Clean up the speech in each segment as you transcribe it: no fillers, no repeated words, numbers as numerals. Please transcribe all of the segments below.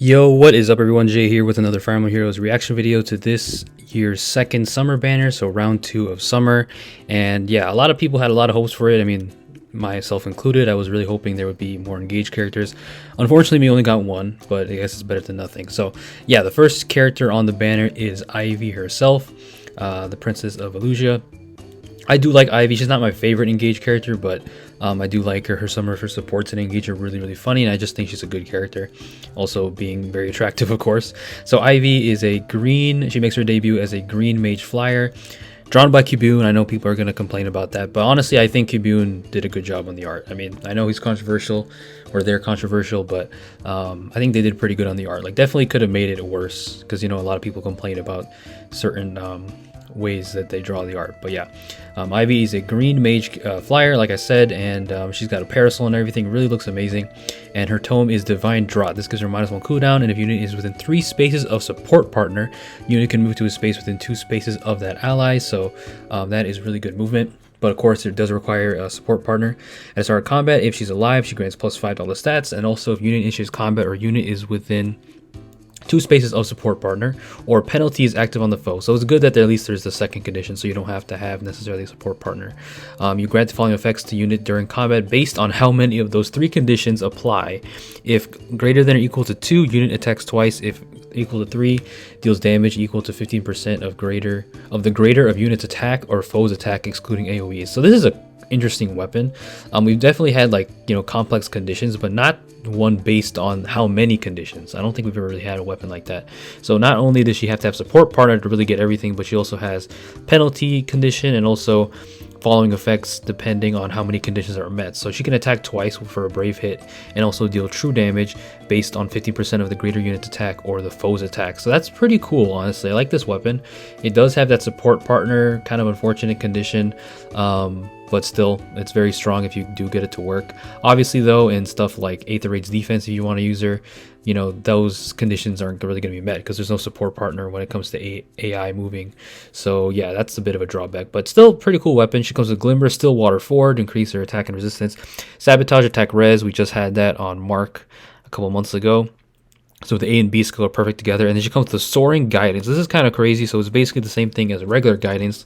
Yo, what is up everyone? Jay here with another Fire Emblem Heroes reaction video to this year's second summer banner, so round 2 of summer. And yeah, a lot of people had a lot of hopes for it. I mean, myself included. I was really hoping there would be more engaged characters. Unfortunately, we only got one, but I guess it's better than nothing. So yeah, the first character on the banner is Ivy herself, the Princess of Elusia. I do like Ivy. She's not my favorite engaged character, but I do like her. Some of her supports and engage are really funny, and I just think she's a good character. Also being very attractive, of course. So Ivy is a green. She makes her debut as a green mage flyer, drawn by Kibune. I know people are going to complain about that, but honestly, I think Kibune did a good job on the art. I mean, I know he's controversial, or they're controversial, but I think they did pretty good on the art. Like, definitely could have made it worse, because, you know, a lot of people complain about certain ways that they draw the art. But yeah, Ivy is a green mage flyer, like I said, and she's got a parasol and everything. Really looks amazing. And her tome is Divine Draught. This gives her -1 cooldown, and if unit is within 3 spaces of support partner, unit can move to a space within 2 spaces of that ally. So that is really good movement. But of course, it does require a support partner. At the start of combat, if she's alive, she grants +5 to all the stats. And also, if unit initiates combat or unit is within 2 spaces of support partner, or penalty is active on the foe. So it's good that at least there's the second condition, so you don't have to have necessarily a support partner. You grant the following effects to unit during combat based on how many of those 3 conditions apply. If greater than or equal to 2, unit attacks twice. If equal to 3, deals damage equal to 15% of the greater of unit's attack or foe's attack, excluding AoEs. So this is a interesting weapon. We've definitely had, like, you know, complex conditions, but not one based on how many conditions. I don't think we've ever really had a weapon like that. So not only does she have to have support partner to really get everything, but she also has penalty condition and also following effects depending on how many conditions are met. So she can attack twice for a brave hit and also deal true damage based on 50% of the greater unit's attack or the foe's attack. So that's pretty cool, honestly. I like this weapon. It does have that support partner kind of unfortunate condition, but still, it's very strong if you do get it to work. Obviously, though, in stuff like Aether Raid's defense, if you want to use her, you know, those conditions aren't really going to be met because there's no support partner when it comes to AI moving. So yeah, that's a bit of a drawback, but still pretty cool weapon. She comes with Glimmer, Still Water 4 to increase her attack and resistance. Sabotage attack res, we just had that on Mark a couple months ago. So the A and B skill are perfect together. And then she comes with the Soaring Guidance. This is kind of crazy. So it's basically the same thing as a regular Guidance,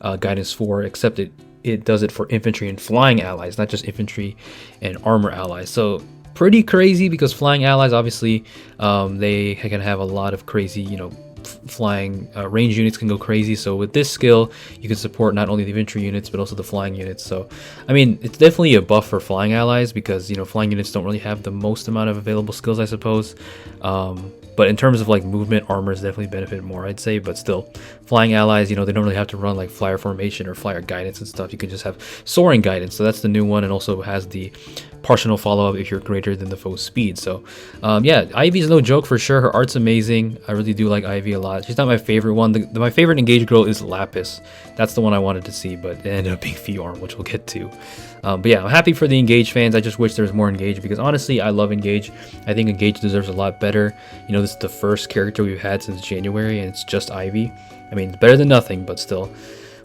Guidance 4, except it does it for infantry and flying allies, not just infantry and armor allies. So pretty crazy, because flying allies, obviously, they can have a lot of crazy, you know, flying range units can go crazy. So with this skill, you can support not only the infantry units but also the flying units. So I mean, it's definitely a buff for flying allies, because, you know, flying units don't really have the most amount of available skills, I suppose. But in terms of like movement, armors definitely benefit more, I'd say. But still, flying allies, you know, they don't really have to run like flyer formation or flyer guidance and stuff. You can just have soaring guidance. So that's the new one, and also has the partial follow-up if you're greater than the foe's speed. So yeah, Ivy's no joke for sure. Her art's amazing. I really do like Ivy a lot. She's not my favorite one. My favorite engaged girl is Lapis. That's the one I wanted to see, but it ended up being Fjorm, which we'll get to. But yeah, I'm happy for the Engage fans. I just wish there was more Engage, because honestly, I love Engage. I think Engage deserves a lot better. You know, this is the first character we've had since January, and it's just Ivy. I mean, it's better than nothing, but still.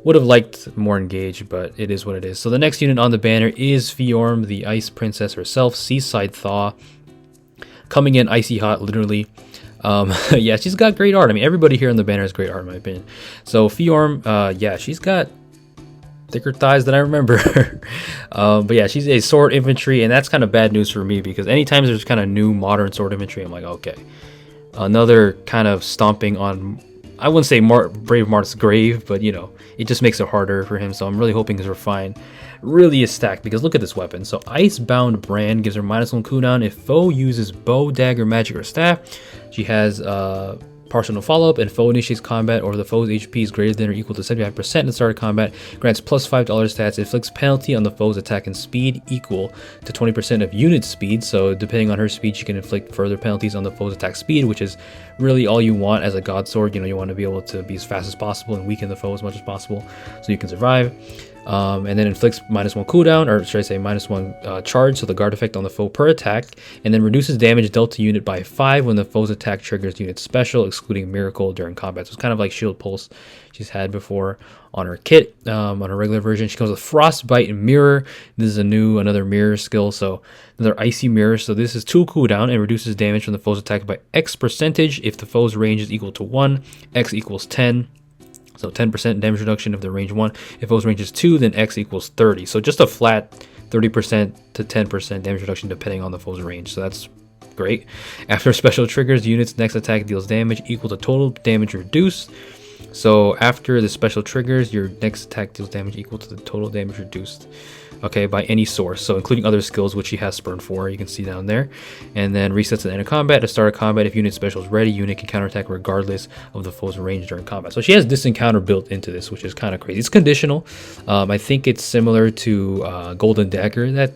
Would have liked more Engage, but it is what it is. So the next unit on the banner is Fjorm, the Ice Princess herself, Seaside Thaw. Coming in icy hot, literally. Yeah, she's got great art. I mean, everybody here on the banner has great art, in my opinion. So Fjorm, yeah, she's got thicker thighs than I remember. But yeah, she's a sword infantry, and that's kind of bad news for me, because anytime there's kind of new modern sword infantry, I'm like, okay, another kind of stomping on, I wouldn't say Brave Mart's grave, but, you know, it just makes it harder for him. So I'm really hoping his Refine really is stacked, because look at this weapon. So Icebound Brand gives her -1 cooldown if foe uses bow, dagger, magic, or staff. She has partial follow-up, and foe initiates combat, or the foe's HP is greater than or equal to 75% at the start of combat, grants +5 to all their stats, inflicts penalty on the foe's attack and speed equal to 20% of unit speed. So depending on her speed, she can inflict further penalties on the foe's attack speed, which is really all you want as a god sword. You know, you want to be able to be as fast as possible and weaken the foe as much as possible so you can survive. And then inflicts -1 cooldown, or should I say -1 charge, so the guard effect on the foe per attack, and then reduces damage dealt to unit by 5 when the foe's attack triggers unit special, excluding miracle during combat. So it's kind of like shield pulse she's had before on her kit. On her regular version, she comes with frostbite and mirror. This is another mirror skill, so another icy mirror. So this is 2 cooldown and reduces damage from the foe's attack by X percentage if the foe's range is equal to 1, X equals 10. So 10% damage reduction if the range 1. If foe's range is 2, then X equals 30. So just a flat 30% to 10% damage reduction depending on the foe's range. So that's great. After special triggers, the unit's next attack deals damage equal to total damage reduced. So after the special triggers, your next attack deals damage equal to the total damage reduced, okay, by any source, so including other skills, which she has Spurn for, you can see down there. And then resets at the end of combat. To start a combat, if unit special is ready, unit can counterattack regardless of the foe's range during combat. So she has this encounter built into this, which is kind of crazy. It's conditional. I think it's similar to Golden Dagger that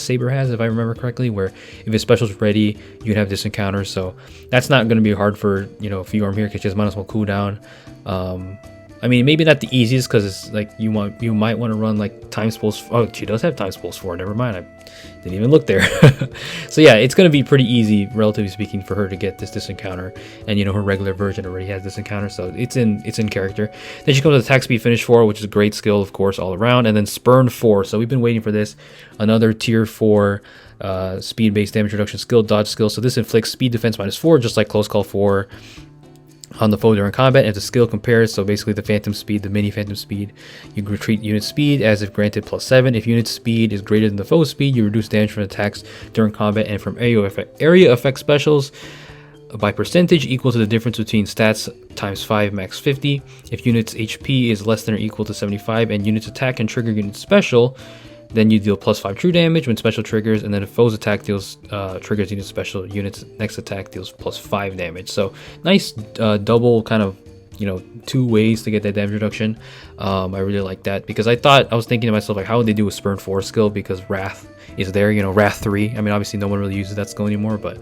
Saber has, if I remember correctly, where if his special is ready, you can have this encounter. So that's not going to be hard for, Fjorm here, because she has -1 cooldown. I mean, maybe not the easiest, because it's like you might want to run like time spells. Oh, she does have time spells for it. Never mind, I didn't even look there. So yeah, it's going to be pretty easy, relatively speaking, for her to get this encounter. And her regular version already has this encounter, so it's in character. Then she comes with attack speed finish 4, which is a great skill, of course, all around. And then Spurn 4. So we've been waiting for this. Another tier 4 speed-based damage reduction skill, dodge skill. So this inflicts speed defense -4, just like Close Call 4. On the foe during combat. If the skill compares, so basically the phantom speed, the mini phantom speed, you retreat unit speed as if granted +7. If unit speed is greater than the foe's speed, you reduce damage from attacks during combat and from area effect specials by percentage equal to the difference between stats times 5 max 50. If unit's HP is less than or equal to 75 and unit's attack can trigger unit special, then you deal +5 true damage when special triggers, and then if foe's attack deals triggers unit special, unit's next attack deals +5 damage. So nice double kind of 2 ways to get that damage reduction. I really like that, because I was thinking to myself, like, how would they do a Spurn 4 skill, because Wrath is there, Wrath 3. I mean, obviously no one really uses that skill anymore, but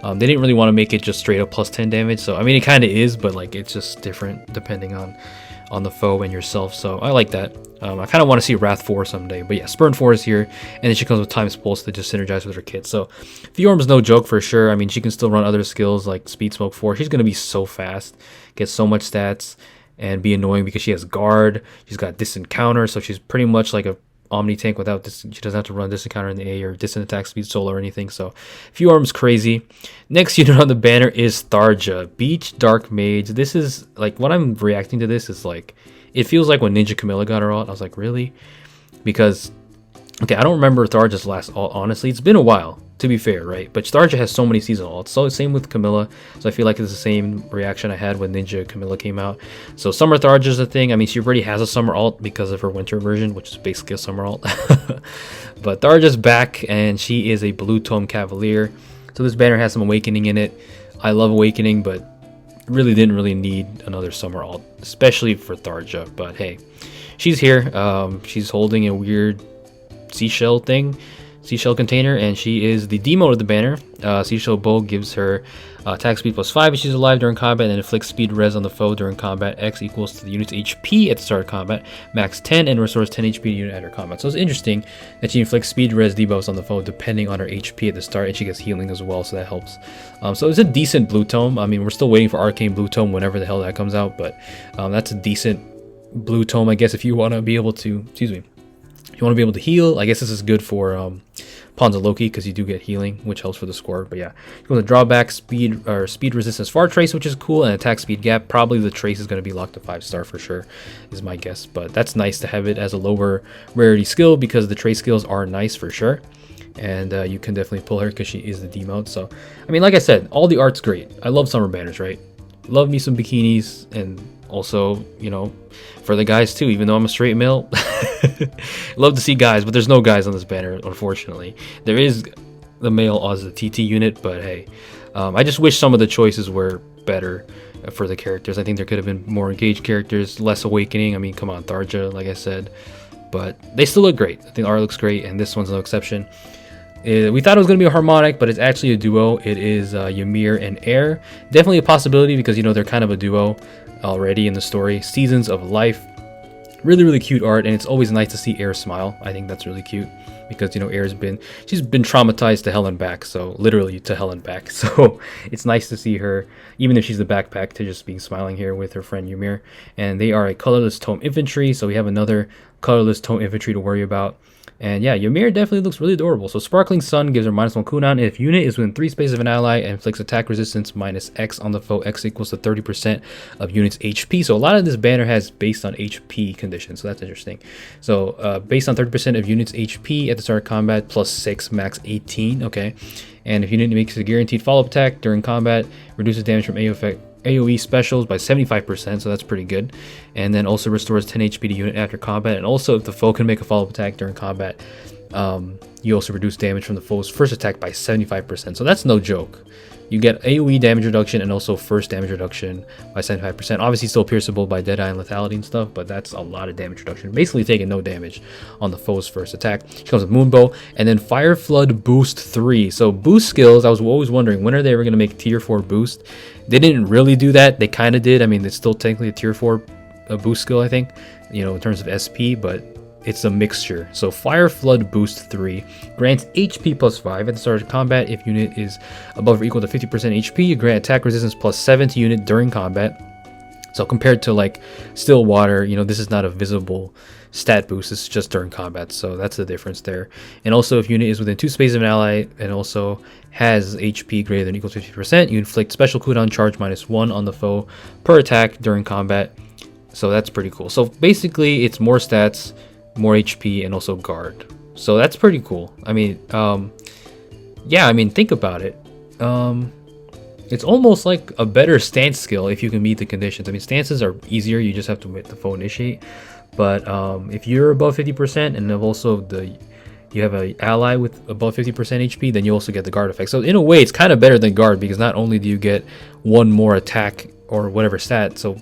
they didn't really want to make it just straight up +10 damage. So I mean, it kind of is, but like it's just different depending on the foe and yourself. So I like that. I kind of want to see Wrath 4 someday, but yeah, Spurn 4 is here, and then she comes with Time's Pulse to just synergize with her kit. So Fjorm's no joke for sure. I mean, she can still run other skills like Speed Smoke 4. She's going to be so fast, get so much stats, and be annoying because she has Guard. She's got Distant Counter, so she's pretty much like a Omni tank without this. She doesn't have to run Distant Counter in the A or Distant Attack Speed Solo or anything. So Fjorm's crazy. Next unit on the banner is Tharja, Beach Dark Mage. This is like, what I'm reacting to this is like, it feels like when Ninja Camilla got her ult. I was like, really? Because, okay, I don't remember Tharja's last ult, honestly. It's been a while, to be fair, right? But Tharja has so many seasonal ults. So same with Camilla. So I feel like it's the same reaction I had when Ninja Camilla came out. So Summer Tharja's a thing. I mean, she already has a Summer ult because of her Winter version, which is basically a Summer ult. But Tharja's back, and she is a Blue Tome Cavalier. So this banner has some Awakening in it. I love Awakening, but really didn't need another Summer ult, especially for Tharja. But hey, she's here. She's holding a weird seashell container, and she is the D mode of the banner. Seashell Bow gives her attack speed +5 if she's alive during combat, and inflicts speed res on the foe during combat. X equals to the unit's HP at the start of combat, max 10, and restores 10 HP to the unit at her combat. So it's interesting that she inflicts speed res debuffs on the foe depending on her HP at the start, and she gets healing as well, so that helps. So it's a decent Blue Tome. I mean, we're still waiting for Arcane Blue Tome whenever the hell that comes out, but that's a decent Blue Tome, I guess, if you want to be able to, if you want to be able to heal. I guess this is good for Pawns of Loki, because you do get healing, which helps for the score. But yeah, you go to drawback, speed resistance far trace, which is cool, and attack speed gap. Probably the trace is going to be locked to 5-star for sure, is my guess. But that's nice to have it as a lower rarity skill, because the trace skills are nice for sure. And you can definitely pull her because she is the D mode. So I mean, like I said, all the art's great. I love summer banners, right? Love me some bikinis, and also, for the guys too, even though I'm a straight male. Love to see guys, but there's no guys on this banner, unfortunately. There is the male as the TT unit, but hey, I just wish some of the choices were better for the characters. I think there could have been more engaged characters, less Awakening. I mean, come on, Tharja, like I said. But they still look great. I think art looks great, and this one's no exception. We thought it was going to be a harmonic, but it's actually a duo. It is Ymir and Air. Definitely a possibility, because they're kind of a duo already in the story. Seasons of Life. Really cute art, and it's always nice to see Air smile. I think that's really cute because, you know, she's been traumatized to hell and back, so literally to hell and back. So it's nice to see her, even if she's the backpack, to just be smiling here with her friend Ymir. And they are a colorless tome infantry, so we have another colorless tome infantry to worry about. And yeah, Ymir definitely looks really adorable. So Sparkling Sun gives her -1 cooldown. If unit is within 3 spaces of an ally and inflicts attack resistance -X on the foe, X equals to 30% of unit's HP. So a lot of this banner has based on HP conditions, so that's interesting. So based on 30% of unit's HP at the start of combat, +6, max 18. Okay. And if unit makes a guaranteed follow-up attack during combat, reduces damage from AoE specials by 75%, so that's pretty good. And then also restores 10 HP to unit after combat. And also, if the foe can make a follow-up attack during combat, you also reduce damage from the foe's first attack by 75%. So that's no joke. You get AoE damage reduction and also first damage reduction by 75%. Obviously still pierceable by Deadeye and lethality and stuff, but that's a lot of damage reduction. Basically taking no damage on the foe's first attack. She comes with Moonbow and then Fire Flood Boost 3. So boost skills, I was always wondering, when are they ever going to make tier 4 boost? They didn't really do that. They kind of did. I mean, it's still technically a tier 4 boost skill, I think, you know, in terms of SP, but it's a mixture. So Fire Flood Boost 3 grants HP +5 at the start of combat. If unit is above or equal to 50% HP, you grant attack resistance +7 to unit during combat. So compared to like Still Water, you know, this is not a visible stat boost, it's just during combat, so that's the difference there. And also, if unit is within 2 spaces of an ally and also has HP greater than or equal to 50%, you inflict special cooldown charge -1 on the foe per attack during combat. So that's pretty cool. So basically it's more stats, more HP, and also guard. So that's pretty cool. I mean, yeah, I mean, think about it. It's almost like a better stance skill if you can meet the conditions. I mean, stances are easier, you just have to make the foe initiate. But if you're above 50% and also you have an ally with above 50% HP, then you also get the guard effect. So in a way, it's kind of better than guard because not only do you get one more attack or whatever stat, so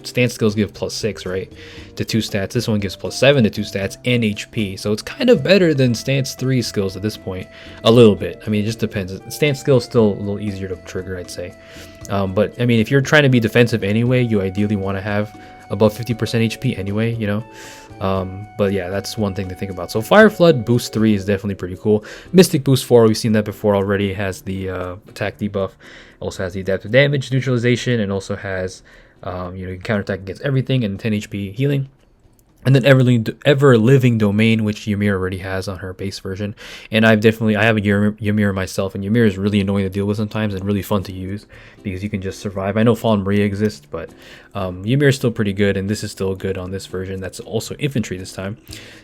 stance skills give +6, right, to 2 stats. This one gives +7 to 2 stats and HP. So it's kind of better than stance 3 skills at this point, a little bit. I mean, it just depends. Stance skills still a little easier to trigger, I'd say. But I mean, if you're trying to be defensive anyway, you ideally want to have above 50% HP anyway, you know. But yeah, that's one thing to think about. So Fire Flood Boost 3 is definitely pretty cool. Mystic Boost 4, we've seen that before already. It has the attack debuff, also has the adaptive damage neutralization, and also has you know, you can counterattack against everything and 10 HP healing. And then Ever Living Domain, which Ymir already has on her base version. And I have a Ymir myself, and Ymir is really annoying to deal with sometimes and really fun to use because you can just survive. I know Fallen Maria exists, but Ymir is still pretty good, and this is still good on this version. That's also infantry this time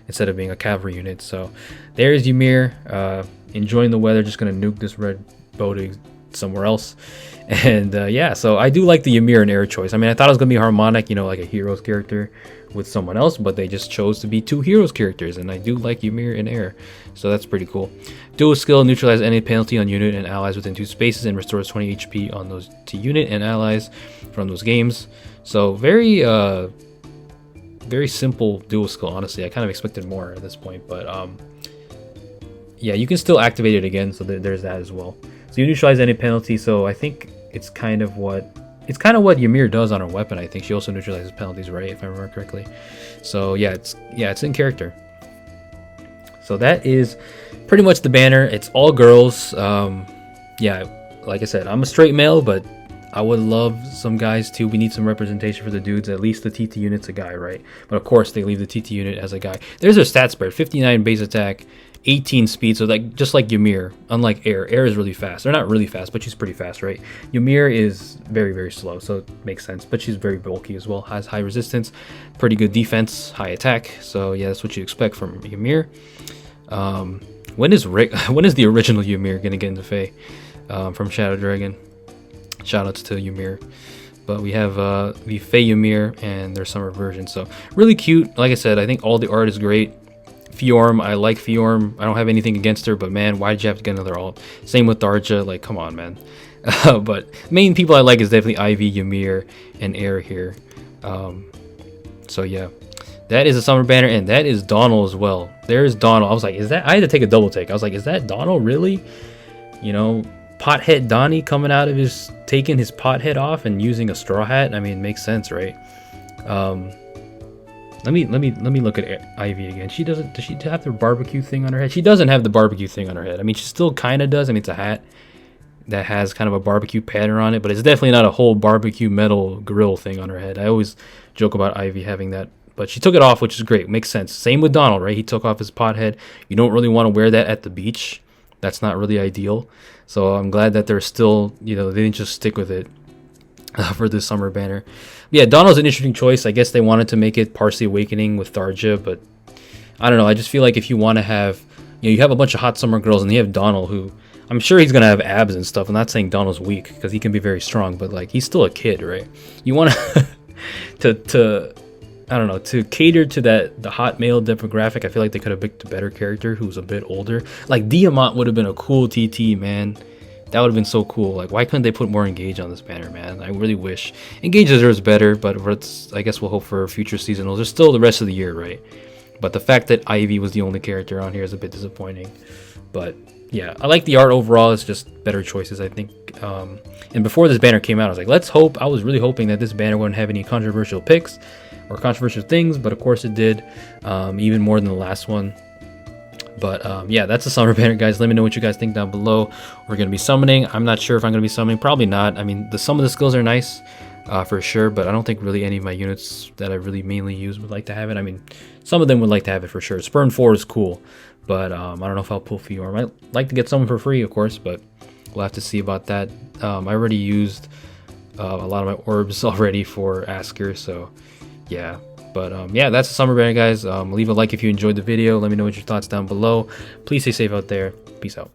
instead of being a cavalry unit. So there's Ymir, enjoying the weather, just going to nuke this red bow to somewhere else. And yeah, so I do like the Ymir and Air choice. I mean, I thought it was going to be harmonic, you know, like a heroes character with someone else, but they just chose to be 2 heroes characters, and I do like Ymir and Air, so that's pretty cool. Dual skill, neutralize any penalty on unit and allies within 2 spaces and restores 20 HP on those to unit and allies from those games. So very very simple dual skill, honestly. I kind of expected more at this point, but yeah, you can still activate it again, so there's that as well. So you neutralize any penalty, so I think it's kind of what Ymir does on her weapon. I think she also neutralizes penalties, right, if I remember correctly. So yeah, it's in character. So that is pretty much the banner. It's all girls. Yeah, like I said, I'm a straight male, but I would love some guys too. We need some representation for the dudes. At least the TT unit's a guy, right? But of course, they leave the TT unit as a guy. There's their stat spread: 59 base attack, 18 speed. So like just like Ymir, unlike Air. Air is really fast. They're not really fast, but she's pretty fast, right? Ymir is very, very slow, so it makes sense. But she's very bulky as well. Has high resistance, pretty good defense, high attack. So yeah, that's what you expect from Ymir. When is the original Ymir gonna get into FEH from Shadow Dragon? Shoutouts to Ymir. But we have the FEH Ymir and their summer version. So really cute. Like I said, I think all the art is great. Fjorm, I like Fjorm. I don't have anything against her, but man, why did you have to get another alt? Same with Tharja. Like, come on, man. But main people I like is definitely Ivy, Ymir, and Air here. So yeah, that is a summer banner, and that is Donnel as well. There's Donnel. I was like, is that? I had to take a double take. I was like, is that Donnel really? You know, pothead Donnie coming out of taking his pothead off and using a straw hat. I mean, it makes sense, right? Let me look at Ivy again. Does she have the barbecue thing on her head? She doesn't have the barbecue thing on her head. I mean, she still kind of does. I mean, it's a hat that has kind of a barbecue pattern on it, but it's definitely not a whole barbecue metal grill thing on her head. I always joke about Ivy having that, but she took it off, which is great. Makes sense. Same with Donnel, right? He took off his pot head. You don't really want to wear that at the beach. That's not really ideal. So I'm glad that they're still, they didn't just stick with it for this summer banner. Yeah, Donnel's an interesting choice. I guess they wanted to make it Parsley Awakening with Tharja, but I don't know. I just feel like if you want to have, you have a bunch of hot summer girls, and you have Donnel, who I'm sure he's gonna have abs and stuff. I'm not saying Donnel's weak, because he can be very strong, but like, he's still a kid, right? You want to I don't know, to cater to the hot male demographic. I feel like they could have picked a better character who's a bit older. Like Diamant would have been a cool TT, man. That would have been so cool. Like, why couldn't they put more Engage on this banner, man? I really wish. Engage deserves better, but I guess we'll hope for future seasonals. There's still the rest of the year, right? But the fact that Ivy was the only character on here is a bit disappointing. But yeah, I like the art overall. It's just better choices, I think. And before this banner came out, I was like, let's hope. I was really hoping that this banner wouldn't have any controversial picks or controversial things, but of course it did, even more than the last one. But yeah, that's the summer banner, guys. Let me know what you guys think down below. We're going to be summoning. I'm not sure if I'm going to be summoning. Probably not. I mean, some of the skills are nice for sure, but I don't think really any of my units that I really mainly use would like to have it. I mean, some of them would like to have it for sure. Spurn 4 is cool, but I don't know if I'll pull Fjorm. I'd like to get someone for free, of course, but we'll have to see about that. I already used a lot of my orbs already for Asker, so yeah. But yeah, that's the summer banner, guys. Leave a like if you enjoyed the video. Let me know what your thoughts down below. Please stay safe out there. Peace out.